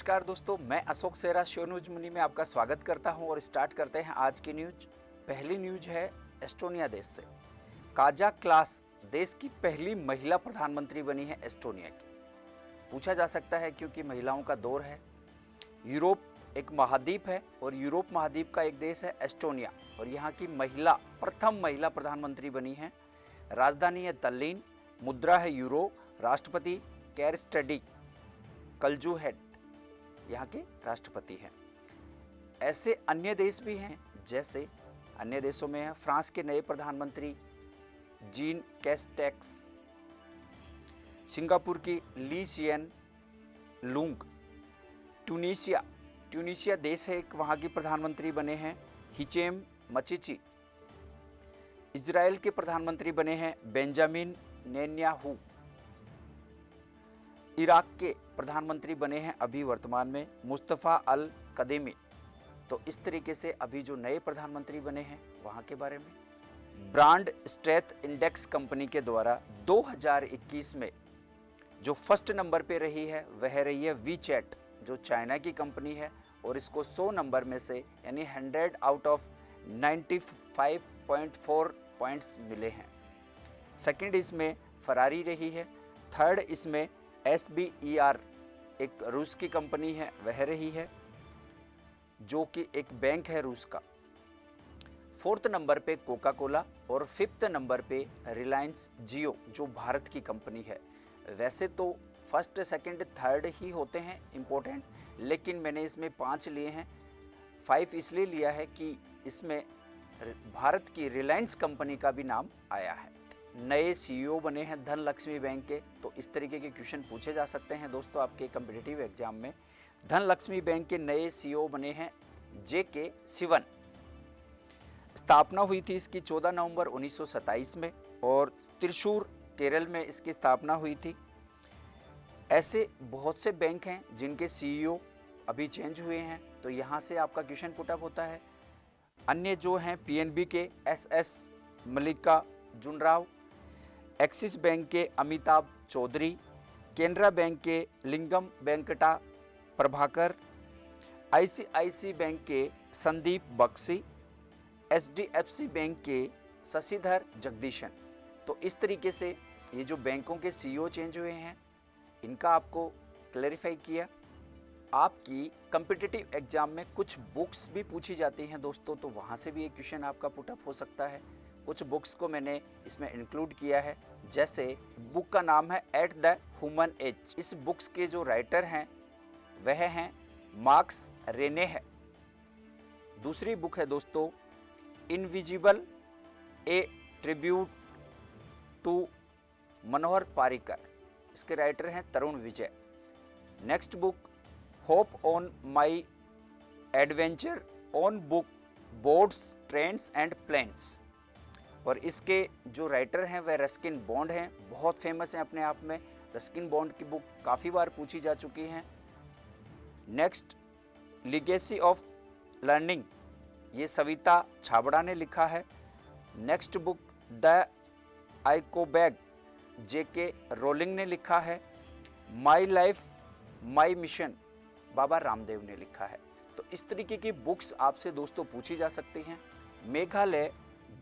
नमस्कार दोस्तों, मैं अशोक सेरा शो न्यूज मुनि में आपका स्वागत करता हूं और स्टार्ट करते हैं आज की न्यूज। पहली न्यूज है एस्टोनिया देश से। काजा क्लास देश की पहली महिला प्रधानमंत्री बनी है एस्टोनिया की। पूछा जा सकता है क्योंकि महिलाओं का दौर है। यूरोप एक महाद्वीप है और यूरोप महाद्वीप का एक देश है एस्टोनिया और यहाँ की प्रथम महिला प्रधानमंत्री बनी है। राजधानी है तल्लीन, मुद्रा है यूरो, राष्ट्रपति कैरस्टेडी कलजुहेड यहाँ के राष्ट्रपति हैं। ऐसे अन्य देश भी हैं, जैसे अन्य देशों में है फ्रांस के नए प्रधानमंत्री जीन कैस्टेक्स, सिंगापुर की ली सिएन लूंग, ट्यूनीशिया देश है एक, वहाँ की प्रधानमंत्री बने हैं हिचेम मचिची। इजराइल के प्रधानमंत्री बने हैं बेंजामिन नेतन्याहू। इराक के प्रधानमंत्री बने हैं अभी वर्तमान में मुस्तफ़ा अल कदीमी। तो इस तरीके से अभी जो नए प्रधानमंत्री बने हैं वहाँ के बारे में। ब्रांड स्ट्रेथ इंडेक्स कंपनी के द्वारा 2021 में जो फर्स्ट नंबर पे रही है वह रही है वीचैट, जो चाइना की कंपनी है, और इसको 100 नंबर में से यानी 100 आउट ऑफ 95.4 पॉइंट्स मिले हैं। सेकंड इसमें फरारी रही है। थर्ड इसमें SBER एक रूस की कंपनी है वह रही है, जो कि एक बैंक है रूस का। फोर्थ नंबर पे कोका कोला और फिफ्थ नंबर पे रिलायंस जियो, जो भारत की कंपनी है। वैसे तो फर्स्ट सेकंड थर्ड ही होते हैं इम्पोर्टेंट, लेकिन मैंने इसमें 5 लिए हैं। 5 इसलिए लिया है कि इसमें भारत की रिलायंस कंपनी का भी नाम आया है। नए CEO बने हैं धनलक्ष्मी बैंक के। तो इस तरीके के क्वेश्चन पूछे जा सकते हैं दोस्तों आपके कम्पिटिटिव एग्जाम में। धनलक्ष्मी बैंक के नए CEO बने हैं JK सिवन। स्थापना हुई थी इसकी 14 नवंबर 1927 में और त्रिशूर केरल में इसकी स्थापना हुई थी। ऐसे बहुत से बैंक हैं जिनके CEO अभी चेंज हुए हैं, तो यहाँ से आपका क्वेश्चन पुटअप होता है। अन्य जो हैं PNB के SS Mallikarjun Rao, axis bank के अमिताभ चौधरी, केनरा बैंक के लिंगम वेंकटा प्रभाकर, ICICI बैंक के संदीप बक्सी, HDFC बैंक के शशिधर जगदीशन। तो इस तरीके से ये जो बैंकों के CEO चेंज हुए हैं इनका आपको क्लैरिफाई किया। आपकी कम्पिटिटिव एग्जाम में कुछ बुक्स भी पूछी जाती हैं दोस्तों, तो वहाँ से भी एक क्वेश्चन आपका पुटअप हो सकता है। कुछ बुक्स को मैंने इसमें इंक्लूड किया है, जैसे बुक का नाम है एट द ह्यूमन एज। इस बुक्स के जो राइटर हैं वह हैं मार्क्स रेने है। दूसरी बुक है दोस्तों invisible a tribute to Manohar Parrikar, इसके राइटर हैं Tarun Vijay. Next book hop on my adventure on book boats trains and planes, और इसके जो राइटर हैं वह रस्किन बॉन्ड हैं, बहुत फेमस हैं अपने आप में। रस्किन बॉन्ड की बुक काफ़ी बार पूछी जा चुकी हैं। नेक्स्ट लीगेसी ऑफ लर्निंग, ये सविता छाबड़ा ने लिखा है। Next book the Ickabog, JK Rowling ने लिखा है। My life my mission, Baba Ramdev ने लिखा है। तो इस तरीके की बुक्स आपसे दोस्तों पूछी जा सकती हैं। मेघालय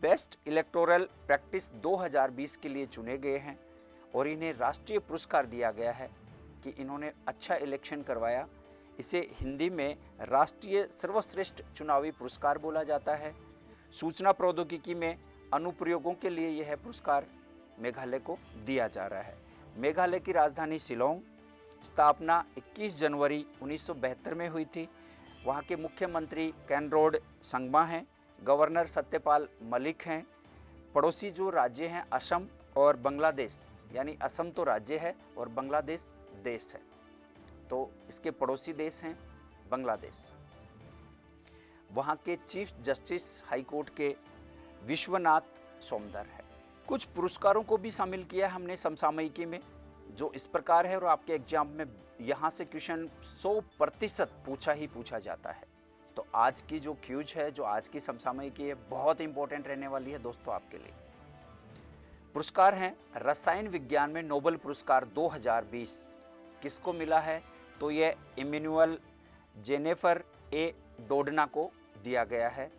बेस्ट इलेक्टोरल प्रैक्टिस 2020 के लिए चुने गए हैं और इन्हें राष्ट्रीय पुरस्कार दिया गया है कि इन्होंने अच्छा इलेक्शन करवाया। इसे हिंदी में राष्ट्रीय सर्वश्रेष्ठ चुनावी पुरस्कार बोला जाता है। सूचना प्रौद्योगिकी में अनुप्रयोगों के लिए यह पुरस्कार मेघालय को दिया जा रहा है। मेघालय की राजधानी शिलोंग, स्थापना 21 जनवरी 1972 में हुई थी। वहाँ के मुख्यमंत्री कैनरोड संगमा हैं, गवर्नर सत्यपाल मलिक हैं। पड़ोसी जो राज्य हैं असम और बांग्लादेश, यानी असम तो राज्य है और बांग्लादेश देश है, तो इसके पड़ोसी देश हैं बांग्लादेश। वहाँ के चीफ जस्टिस हाई कोर्ट के विश्वनाथ सोमदर है। कुछ पुरस्कारों को भी शामिल किया हमने समसामयिकी में, जो इस प्रकार है, और आपके एग्जाम में यहाँ से क्वेश्चन 100% पूछा ही पूछा जाता है। तो आज की जो क्यूज है, जो आज की समसामयिकी है, बहुत इंपॉर्टेंट रहने वाली है दोस्तों आपके लिए। पुरस्कार हैं रसायन विज्ञान में नोबेल पुरस्कार 2020 किसको मिला है? तो ये इमैनुअल जेनेफर ए डोडना को दिया गया है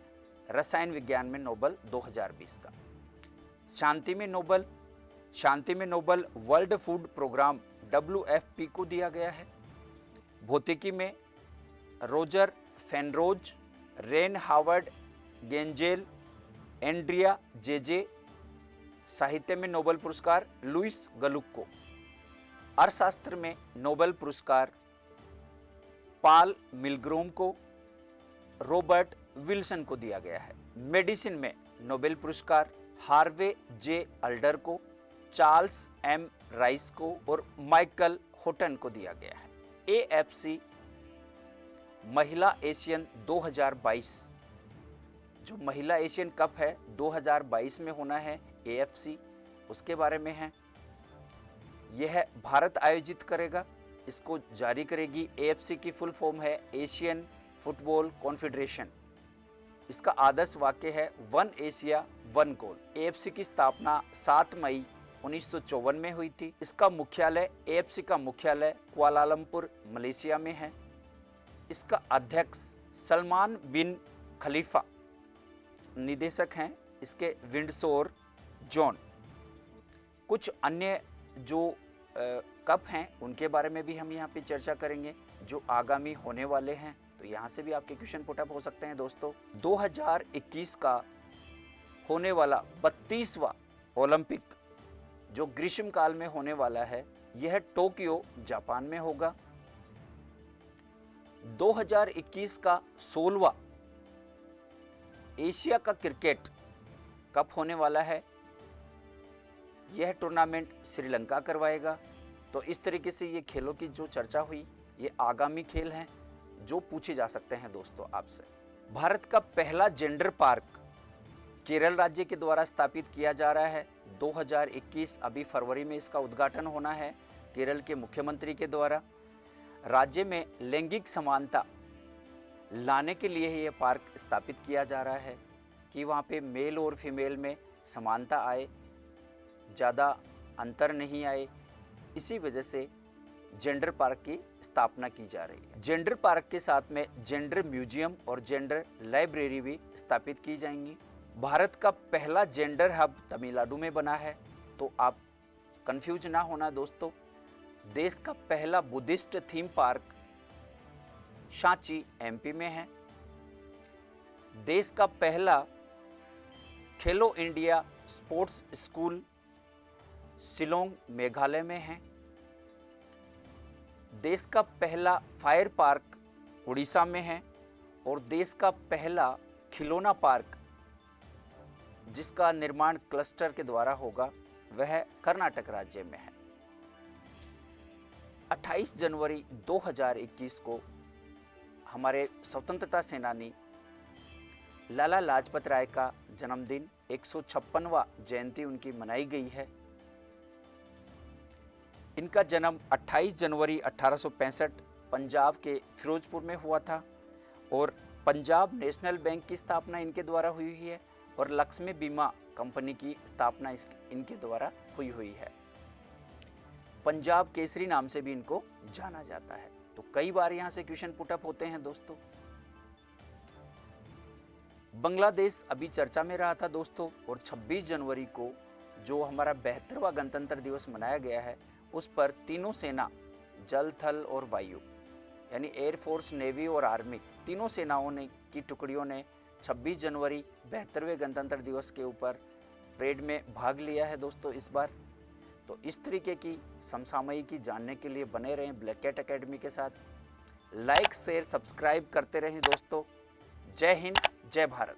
रसायन विज्ञान में नोबेल 2020 का। शांति में Nobel World Food Programme WFP को दिया गया है। भौतिकी में Roger Penrose, Reinhard Genzel, Andrea Ghez. साहित्य में नोबेल पुरस्कार लुइस गलुक को। अर्थशास्त्र में नोबेल पुरस्कार पाल मिलग्रोम को, रॉबर्ट विल्सन को दिया गया है। मेडिसिन में नोबेल पुरस्कार हार्वे जे अल्डर को, चार्ल्स एम राइस को और माइकल होटन को दिया गया है। AFC महिला एशियन 2022, जो महिला एशियन कप है 2022 में होना है AFC, उसके बारे में है। यह भारत आयोजित करेगा, इसको जारी करेगी। AFC की फुल फॉर्म है एशियन फुटबॉल कॉन्फेडरेशन। इसका आदर्श वाक्य है one Asia one goal. AFC की स्थापना 7 मई 1954 में हुई थी। इसका मुख्यालय AFC का मुख्यालय कुआलालंपुर मलेशिया में है। इसका अध्यक्ष सलमान बिन खलीफा निदेशक हैं इसके विंडसोर जॉन। कुछ अन्य जो कप हैं उनके बारे में भी हम यहाँ पे चर्चा करेंगे जो आगामी होने वाले हैं, तो यहाँ से भी आपके क्वेश्चन पुटअप हो सकते हैं दोस्तों। 2021 का होने वाला 32वां ओलंपिक जो ग्रीष्म काल में होने वाला है, यह टोक्यो जापान में होगा। 2021 का 16वां एशिया का क्रिकेट कप होने वाला है। यह टूर्नामेंट श्रीलंका करवाएगा। तो इस तरीके से ये खेलों की जो चर्चा हुई, ये आगामी खेल हैं जो पूछे जा सकते हैं दोस्तों आपसे। भारत का पहला जेंडर पार्क केरल राज्य के द्वारा स्थापित किया जा रहा है। 2021 अभी फरवरी में इसका उद्घाटन होना है केरल के मुख्यमंत्री के द्वारा। राज्य में लैंगिक समानता लाने के लिए ही यह पार्क स्थापित किया जा रहा है कि वहाँ पे मेल और फीमेल में समानता आए, ज़्यादा अंतर नहीं आए। इसी वजह से जेंडर पार्क की स्थापना की जा रही है। जेंडर पार्क के साथ में जेंडर म्यूजियम और जेंडर लाइब्रेरी भी स्थापित की जाएंगी। भारत का पहला जेंडर हब तमिलनाडु में बना है, तो आप कंफ्यूज ना होना दोस्तों। देश का पहला Buddhist theme park Sanchi MP में है। देश का पहला खेलो India sports school Shillong Meghalaya में है। देश का पहला फायर पार्क उड़ीसा में है और देश का पहला खिलौना पार्क जिसका निर्माण क्लस्टर के द्वारा होगा वह कर्नाटक राज्य में है। 28 जनवरी 2021 को हमारे स्वतंत्रता सेनानी लाला लाजपत राय का जन्मदिन 156वां जयंती उनकी मनाई गई है। इनका जन्म 28 जनवरी 1865 पंजाब के फिरोजपुर में हुआ था और पंजाब नेशनल बैंक की स्थापना इनके द्वारा हुई है और लक्ष्मी बीमा कंपनी की स्थापना इनके द्वारा हुई है। पंजाब केसरी नाम से भी इनको जाना जाता है। तो कई बार यहाँ से क्वेश्चन पुटअप होते हैं दोस्तों। बांग्लादेश अभी चर्चा में रहा था दोस्तों, और 26 जनवरी को जो हमारा 72वां गणतंत्र दिवस मनाया गया है, उस पर तीनों सेना जल, थल और वायु यानी एयरफोर्स, नेवी और आर्मी तीनों सेनाओं ने की टुकड़ियों ने 26 जनवरी 72वें गणतंत्र दिवस के ऊपर परेड में भाग लिया है दोस्तों इस बार। तो इस तरीके की समसामयिकी जानने के लिए बने रहें ब्लैक कैट एकेडमी के साथ। लाइक, शेयर, सब्सक्राइब करते रहें दोस्तों। जय हिंद, जय भारत।